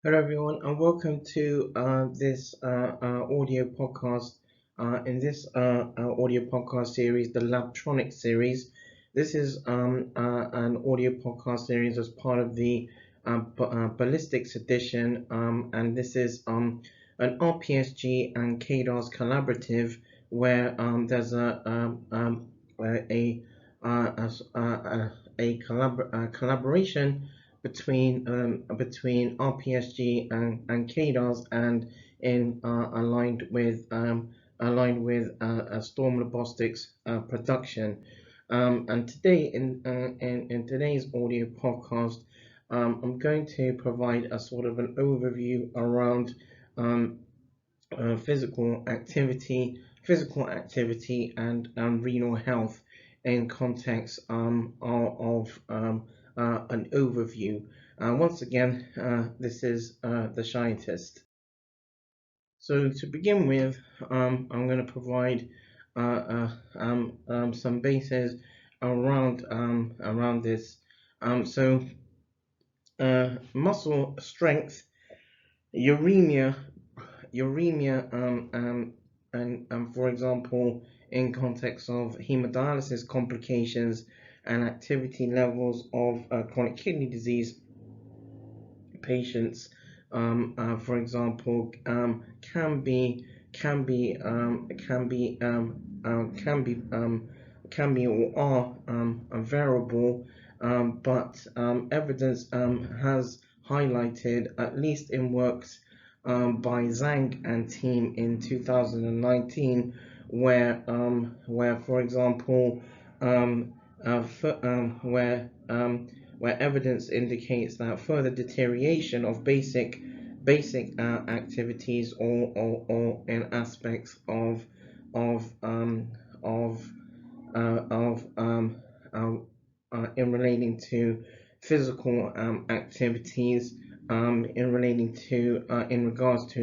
Hello, everyone, and welcome to this audio podcast. In this audio podcast series, the LabTronix series, this is an audio podcast series as part of the Ballistix Edition, and this is an RPSG and KDAS collaborative where there's a, collaboration between RPSG and KDAS and in aligned with Storm Robotics production. And today in today's audio podcast, I'm going to provide a sort of an overview around um, physical activity and renal health in context of an overview. Once again, this is the Shientist. So to begin with, I'm going to provide some bases around this. So muscle strength, uraemia, and for example, in context of hemodialysis complications and activity levels of chronic kidney disease patients, for example, can be can be can be can be can be or are a variable, but evidence has highlighted, at least in works by Zhang and team in 2019, where for example, where evidence indicates that further deterioration of basic activities or in aspects of of of in relating to physical activities, in regards to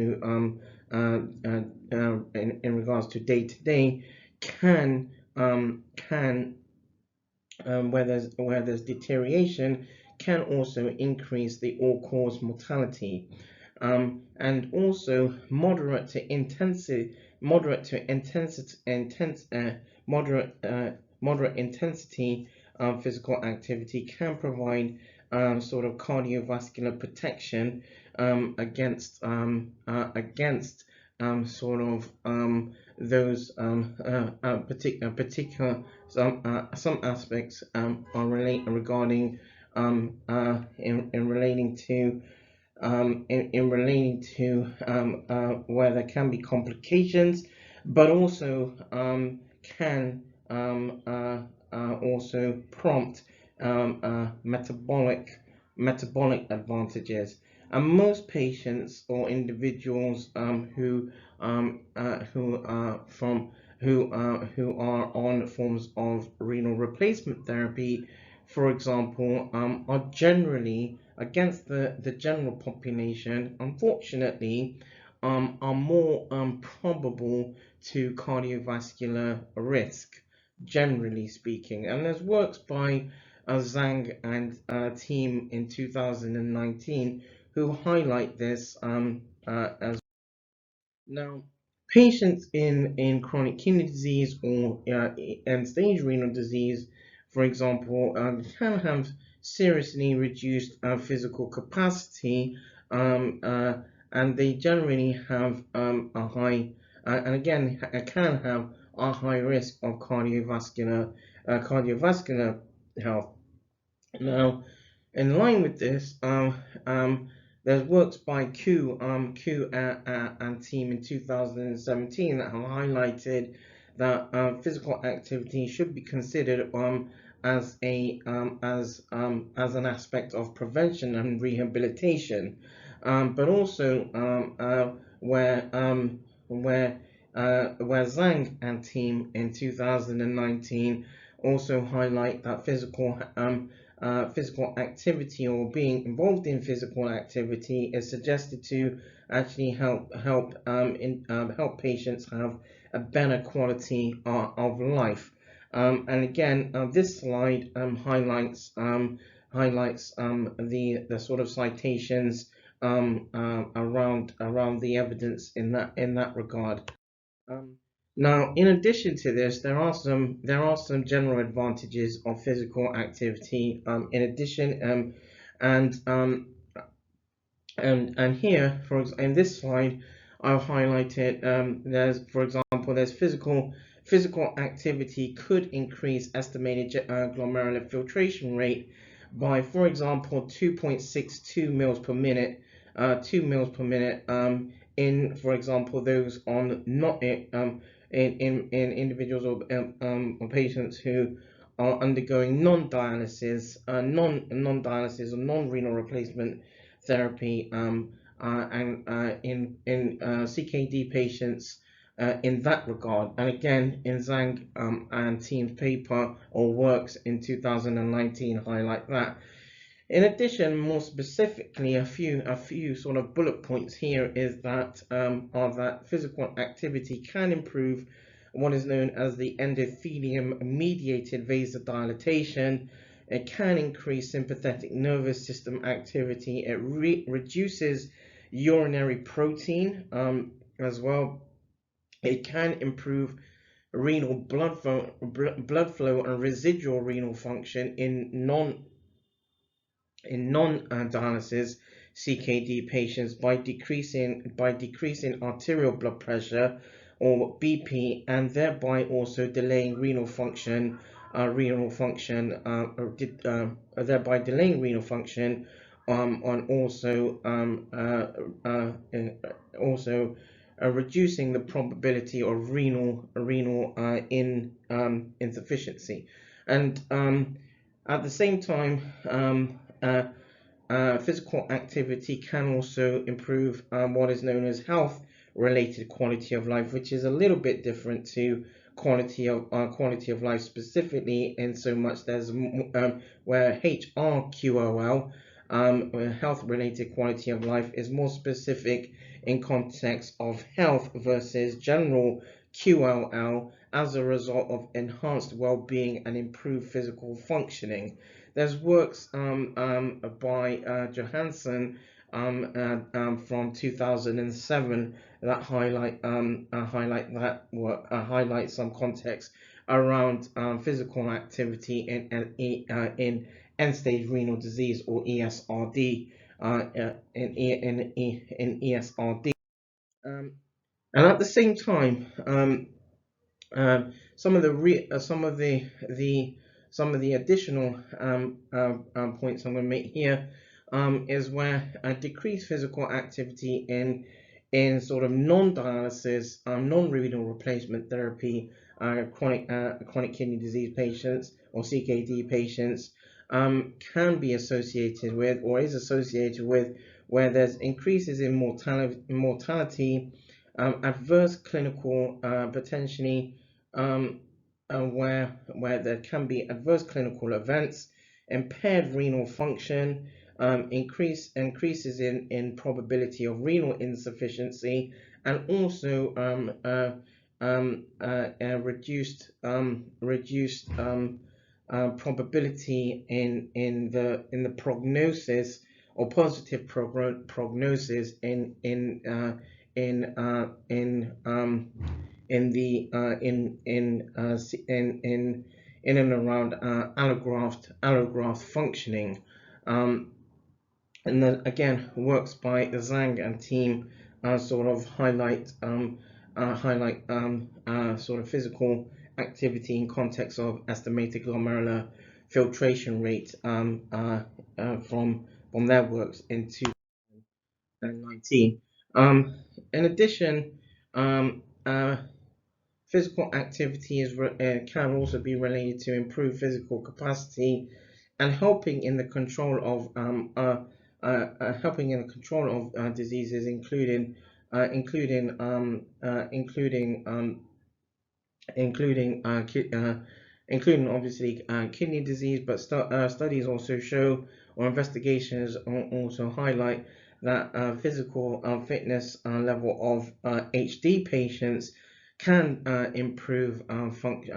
in regards to day to day, can where there's deterioration, can also increase the all-cause mortality, and also moderate intensity physical activity can provide sort of cardiovascular protection against sort of those particular some aspects are regarding in relating to where there can be complications, but also can also prompt metabolic advantages. And most patients or individuals who are on forms of renal replacement therapy, for example, are generally, against the general population, unfortunately, are more probable to cardiovascular risk, generally speaking. And there's works by Zhang and team in 2019 who highlight this as now. Patients in chronic kidney disease or end-stage renal disease, for example, can have seriously reduced physical capacity, and they generally have a high, and again, can have a high risk of cardiovascular health. Now, in line with this, there's works by Q and team in 2017 that have highlighted that physical activity should be considered as an aspect of prevention and rehabilitation, but also where Zhang and team in 2019 also highlight that physical activity or being involved in physical activity is suggested to actually help patients have a better quality of life. And again, this slide highlights the sort of citations around the evidence in that regard. Um, Now, in addition to this, there are some general advantages of physical activity. In addition, and here, in this slide, I've highlighted, for example, there's physical activity could increase estimated glomerular filtration rate by, for example, 2.62 mils per minute, 2 mils per minute, in, for example, those on not in individuals or patients who are undergoing non-dialysis or non-renal replacement therapy, and in CKD patients in that regard. And again, in Zhang and team's paper or works in 2019 highlight that. In addition, more specifically, a few sort of bullet points here is that are that physical activity can improve what is known as the endothelium-mediated vasodilatation. It can increase sympathetic nervous system activity. It reduces urinary protein as well. It can improve renal blood flow and residual renal function in non-dialysis CKD patients by decreasing arterial blood pressure or BP, and thereby also delaying renal function, thereby delaying renal function, and also reducing the probability of renal insufficiency. And at the same time, physical activity can also improve what is known as health-related quality of life, which is a little bit different to quality of life specifically, in so much there's where HRQOL, health-related quality of life, is more specific in context of health versus general QOL as a result of enhanced well-being and improved physical functioning. There's works by Johansson from 2007 that highlight that work, highlight some context around physical activity in end-stage renal disease, or ESRD, in ESRD. And at the same time, some of the additional points I'm going to make here is where decreased physical activity in sort of non-dialysis, non-renal replacement therapy, chronic kidney disease patients or CKD patients can be associated with, or is associated with, where there's increases in mortality, adverse clinical, potentially, where there can be adverse clinical events, impaired renal function, increases in probability of renal insufficiency, and also reduced probability in the prognosis, or positive prognosis in and around allograft functioning. And then again, works by Zhang and team sort of highlight sort of physical activity in context of estimated glomerular filtration rate from their works in 2019. In addition, physical activity can also be related to improved physical capacity and helping in the control of diseases, including obviously kidney disease. But studies also show, or investigations also highlight, that physical fitness level of HD patients can improve sort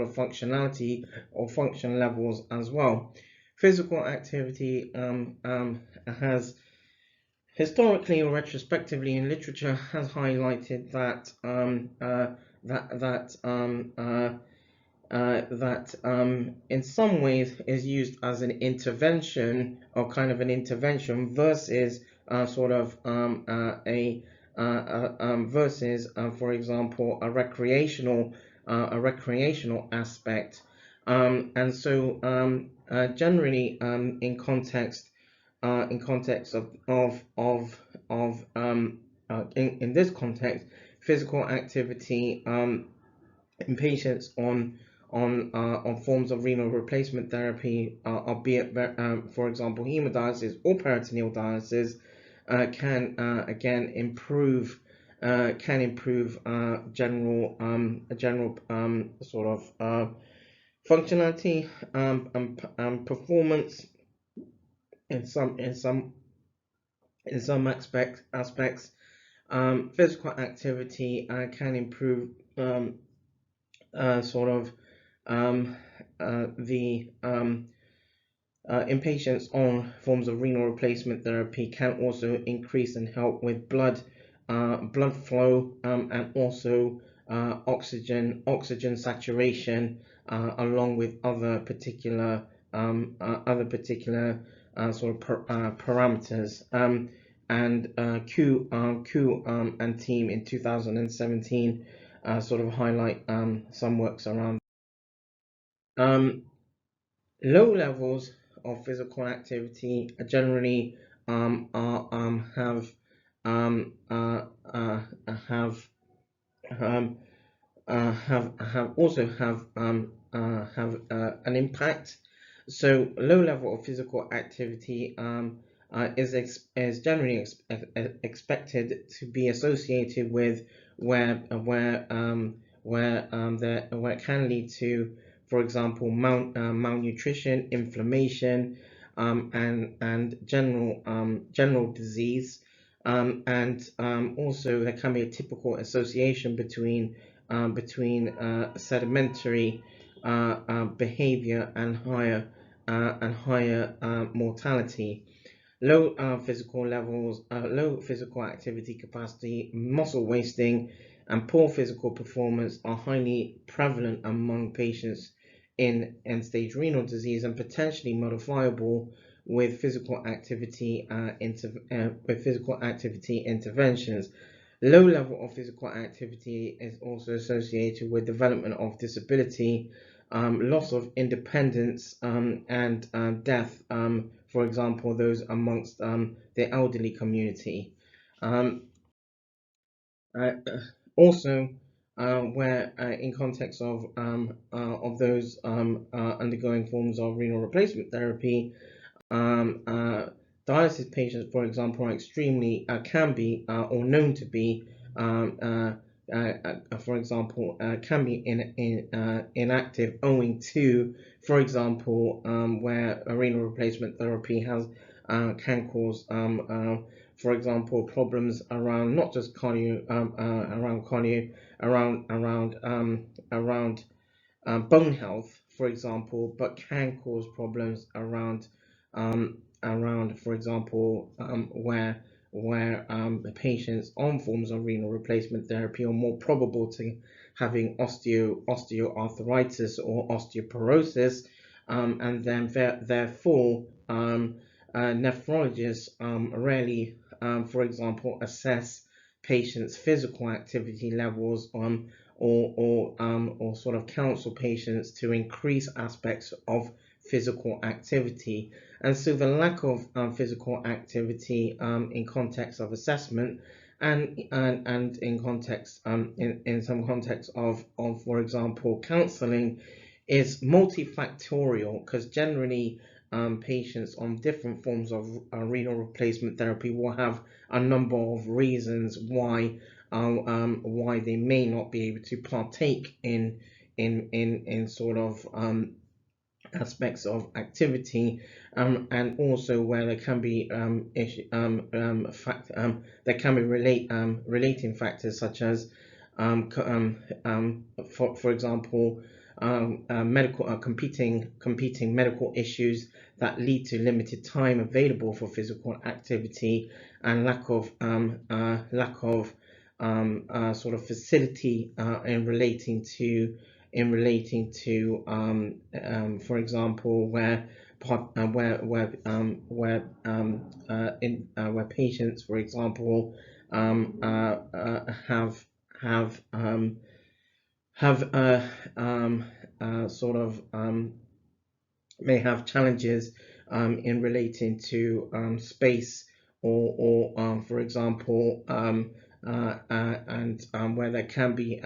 of functionality or function levels as well. Physical activity has historically or retrospectively in literature has highlighted that in some ways is used as an intervention or kind of an intervention versus for example, a recreational aspect. And so generally in context in this context, physical activity in patients on forms of renal replacement therapy, albeit for example hemodialysis or peritoneal dialysis, can again improve general sort of functionality and performance in some aspects. Physical activity can improve in patients on forms of renal replacement therapy, can also increase and help with blood flow and also oxygen saturation, along with other particular parameters. And Q and team in 2017 sort of highlight some works around. Low levels of physical activity generally have an impact. So low level of physical activity is generally expected to be associated with where it can lead to, for example, malnutrition, inflammation, and general disease, and also there can be a typical association between sedimentary behavior and higher mortality. Low physical activity capacity, muscle wasting, and poor physical performance are highly prevalent among patients in end-stage renal disease and potentially modifiable with physical activity interventions. Low level of physical activity is also associated with development of disability, loss of independence, and death, for example, those amongst the elderly community. Also, where in context of those undergoing forms of renal replacement therapy, dialysis patients, for example, are extremely can be or known to be, for example, can be inactive owing to, for example, where a renal replacement therapy has can cause, for example, problems around not just around bone health, for example, but can cause problems around, for example, where patients on forms of renal replacement therapy are more probable to having osteoarthritis or osteoporosis, and then therefore nephrologists rarely, for example, assess patients' physical activity levels or sort of counsel patients to increase aspects of physical activity. And so the lack of physical activity in context of assessment and in context in some context of for example counseling is multifactorial, because generally patients on different forms of renal replacement therapy will have a number of reasons why they may not be able to partake in sort of aspects of activity, and also where there can be there can be relating factors such as for example competing medical issues that lead to limited time available for physical activity and lack of sort of facility in relating to for example, where patients, for example, have have sort of may have challenges in relating to space or for example, and where there can be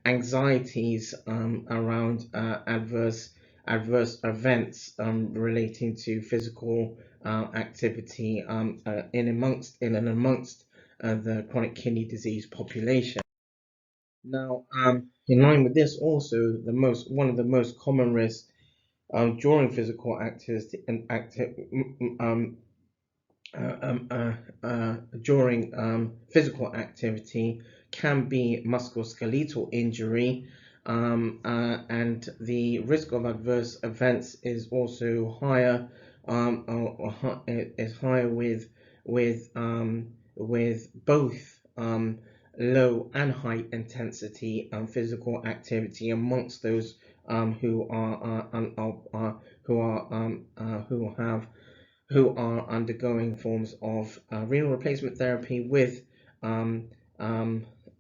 anxieties around adverse events relating to physical activity in and amongst the chronic kidney disease population. Now, in line with this, also one of the most common risks during physical activity and during physical activity can be musculoskeletal injury, and the risk of adverse events is also higher, is higher with both low and high intensity physical activity amongst those who are undergoing forms of renal replacement therapy with um,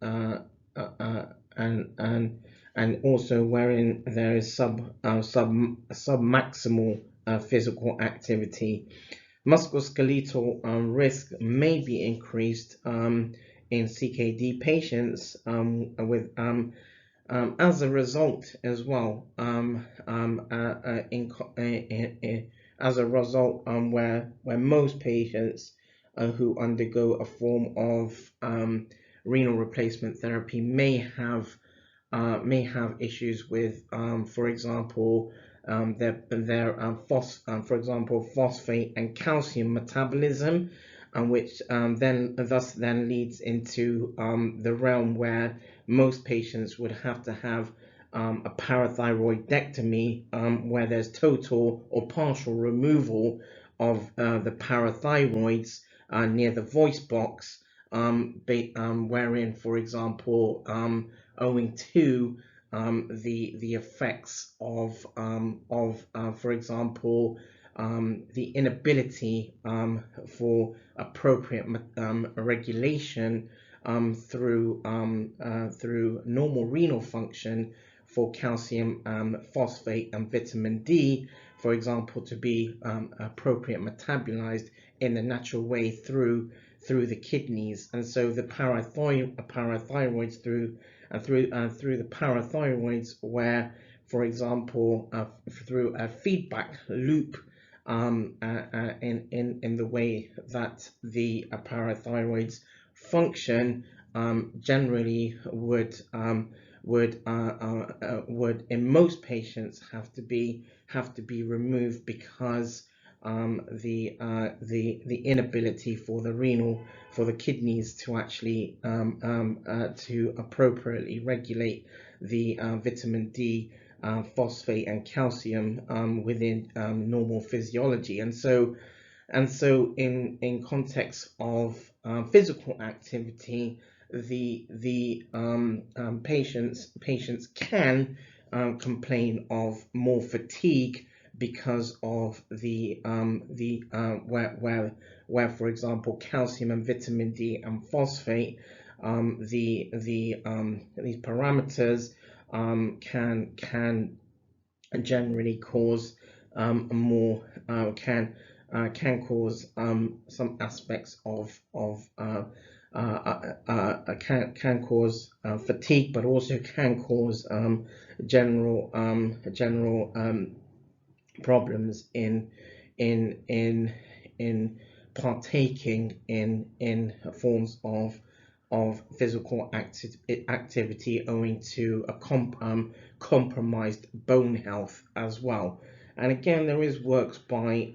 uh, and also wherein there is submaximal physical activity. Musculoskeletal risk may be increased in CKD patients as a result as well, as a result where most patients who undergo a form of renal replacement therapy may have issues with, for example, for example, phosphate and calcium metabolism, which then leads into the realm where most patients would have to have a parathyroidectomy, where there's total or partial removal of the parathyroids near the voice box, wherein, for example, owing to the effects of for example, the inability for appropriate regulation through normal renal function for calcium, phosphate, and vitamin D, for example, to be appropriate metabolized in the natural way through the kidneys. And so the parathyroids through the parathyroids, where, for example, through a feedback loop in the way that the parathyroids function, generally would in most patients have to be removed because the inability for the kidneys to actually to appropriately regulate the vitamin D, phosphate, and calcium within normal physiology. And so in context of physical activity, the patients can complain of more fatigue because of where, for example, calcium and vitamin D and phosphate, these parameters can generally cause more can cause some aspects of can cause fatigue, but also can cause general problems in partaking in forms of physical activity owing to a compromised bone health as well. And again, there is works by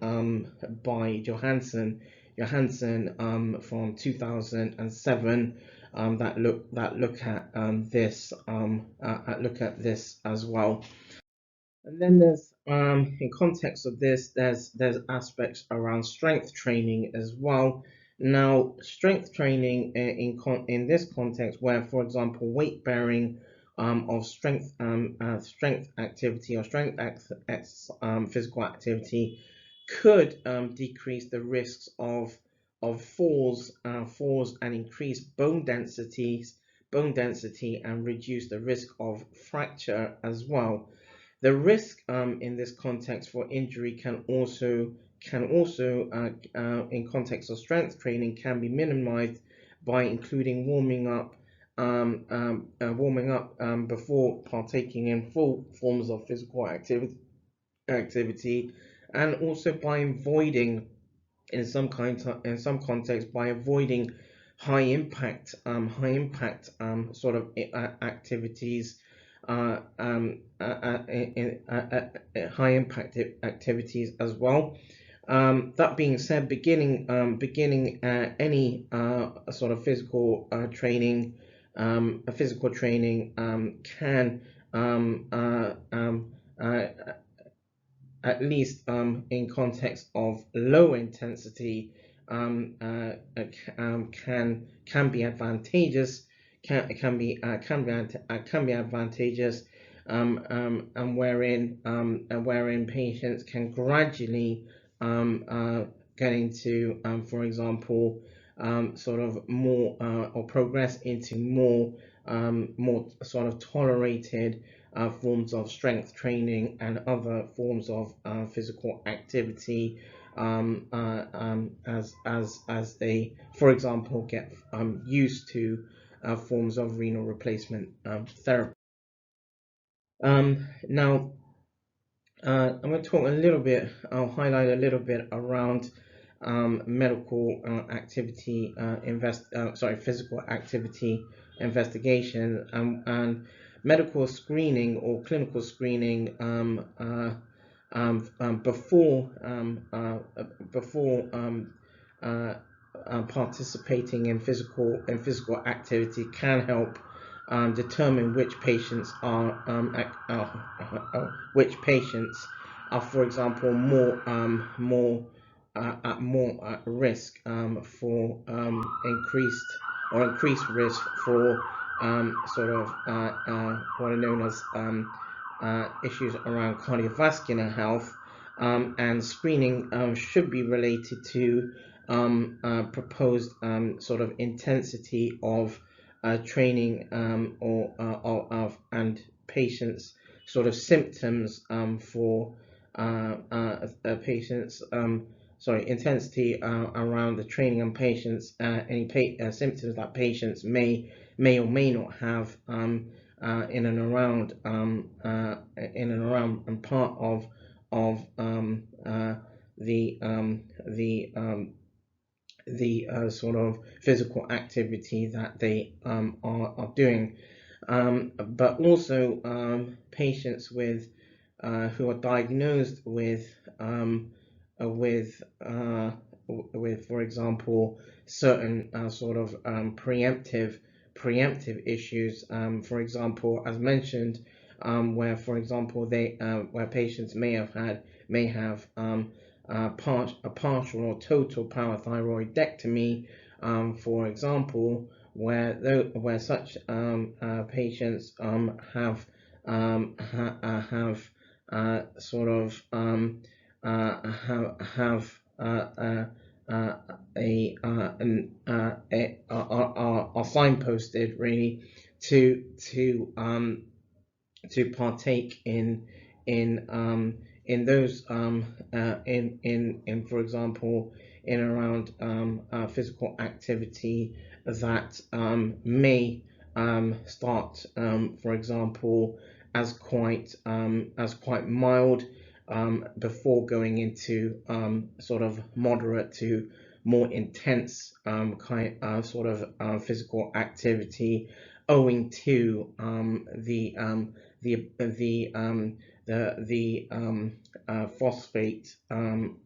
Johansson from 2007 that look at this as well. And then there's in context of this, there's aspects around strength training as well. Now, strength training in this context, where, for example, weight bearing of strength activity or physical activity could decrease the risks of falls and increase bone density and reduce the risk of fracture as well. The risk in this context for injury can also in context of strength training can be minimized by including warming up before partaking in full forms of physical activity, and also by avoiding in some context by avoiding high impact sort of activities, high impact activities as well. That being said, beginning any sort of physical training can at least in context of low intensity can be advantageous, can be advantageous, and wherein patients can gradually get into, for example, sort of more or progress into more sort of tolerated forms of strength training and other forms of physical activity, as they, for example, get used to forms of renal replacement therapy. Now, I'm going to talk a little bit. I'll highlight a little bit around medical activity physical activity investigation and medical screening or clinical screening before participating in physical activity can help determine which patients are, for example, more at risk for increased risk for sort of what are known as issues around cardiovascular health, and screening should be related to proposed sort of intensity of training and patients' sort of symptoms for patients. Intensity around the training and patients, any symptoms that patients may or may not have in and around and part of the sort of physical activity that they are doing, but also patients with who are diagnosed with, for example, certain sort of preemptive issues. For example, as mentioned, where, for example, where patients may have a partial or total parathyroidectomy, for example, where such patients have sort of are signposted really to partake in those in for example in around physical activity that may start, for example, as quite mild before going into sort of moderate to more intense sort of physical activity, owing to the phosphate and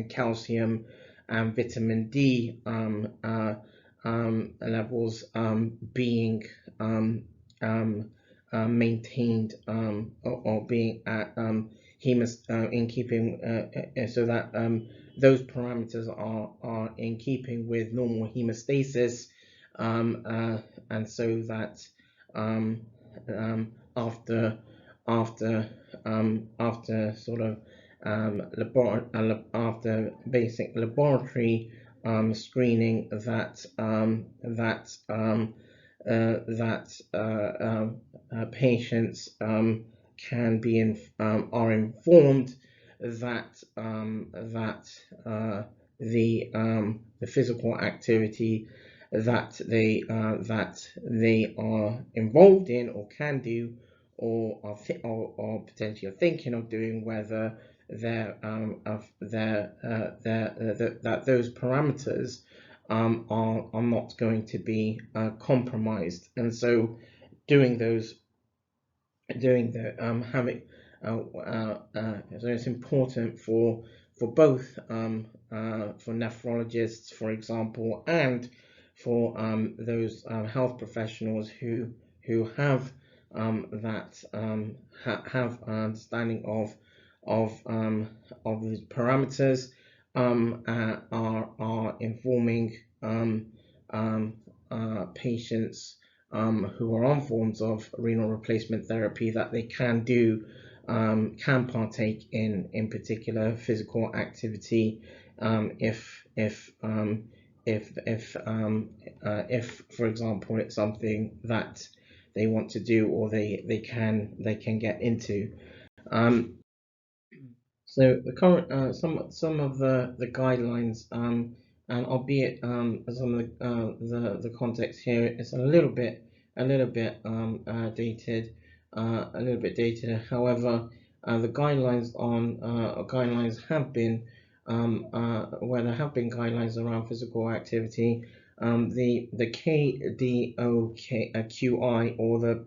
calcium and vitamin D levels being maintained, or being at in keeping, so that those parameters are in keeping with normal hemostasis, and so that after sort of after basic laboratory screening, that patients can be are informed that the physical activity that they are involved in or can do, or potentially are thinking of doing, whether that those parameters are not going to be compromised. And so doing those having so it's important for both for nephrologists, for example, and for those health professionals who have have understanding of these parameters, are informing patients who are on forms of renal replacement therapy that they can partake in particular physical activity, if for example it's something that they want to do, or they can get into. So the current some of the guidelines, and albeit some of the context here is a little bit dated, However, the guidelines have been where there have been guidelines around physical activity. The KDOQI, or the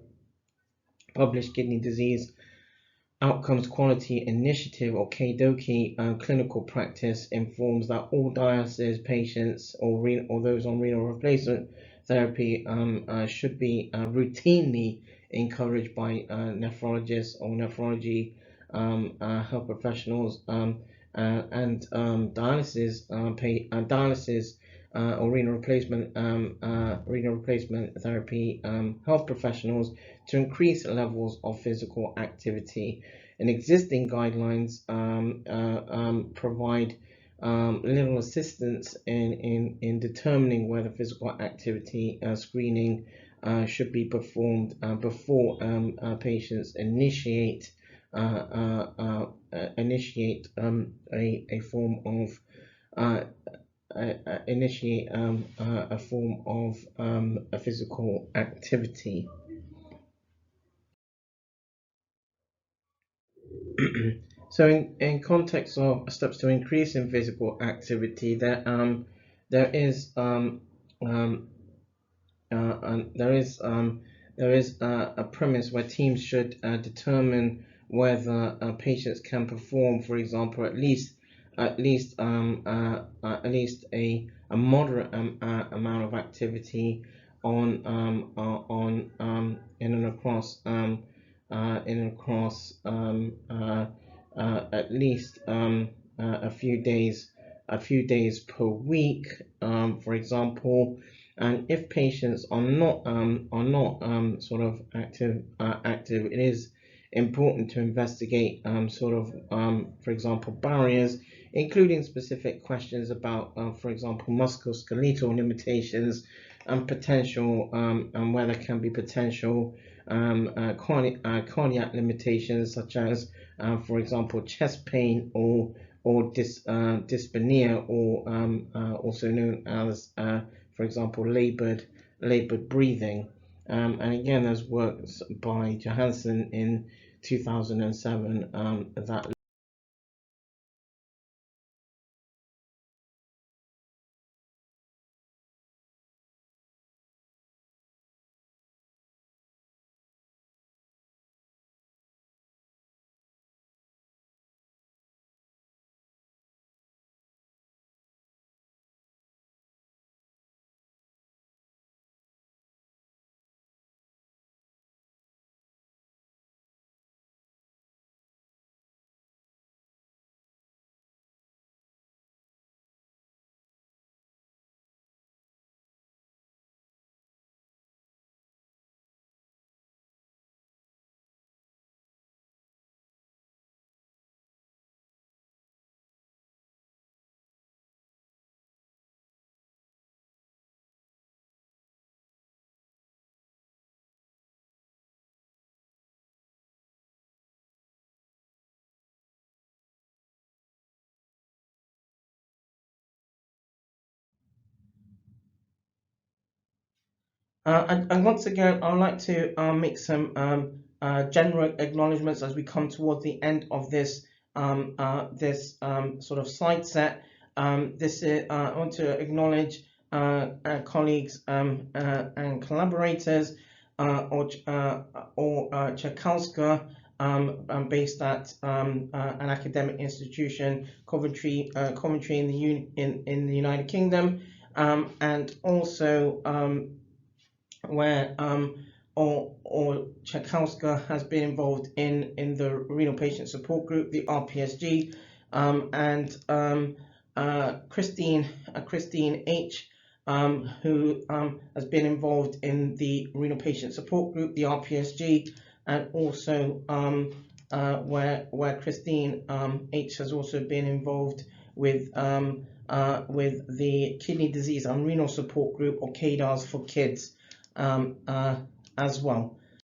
Published Kidney Disease Outcomes Quality Initiative, or KDOQI, clinical practice informs that all dialysis patients or those on renal replacement therapy should be routinely encouraged by nephrologists or nephrology health professionals, and dialysis or renal replacement therapy health professionals to increase levels of physical activity. And existing guidelines provide little assistance in determining whether physical activity screening should be performed before patients initiate a form of a physical activity. So in context of steps to increase in physical activity, there is a premise where teams should determine whether patients can perform, for example, at least a moderate amount of activity in and across at least a few days per week, for example. And if patients are not sort of active, it is important to investigate for example, barriers, including specific questions about, for example, musculoskeletal limitations and potential, and where there can be potential cardiac limitations, such as, for example, chest pain or dyspnea, or also known as, for example, labored breathing. And again, there's works by Johansson in 2007 that And once again, I would like to make some general acknowledgements as we come toward the end of this sort of slide set. I want to acknowledge our colleagues and collaborators, or Czechowska, based at an academic institution, Coventry in the United Kingdom, and also where or Czechowska has been involved in the renal patient support group, the RPSG, and Christine H, who has been involved in the renal patient support group, the RPSG, and also where Christine H has also been involved with the kidney disease and renal support group, or KDARS for kids, as well.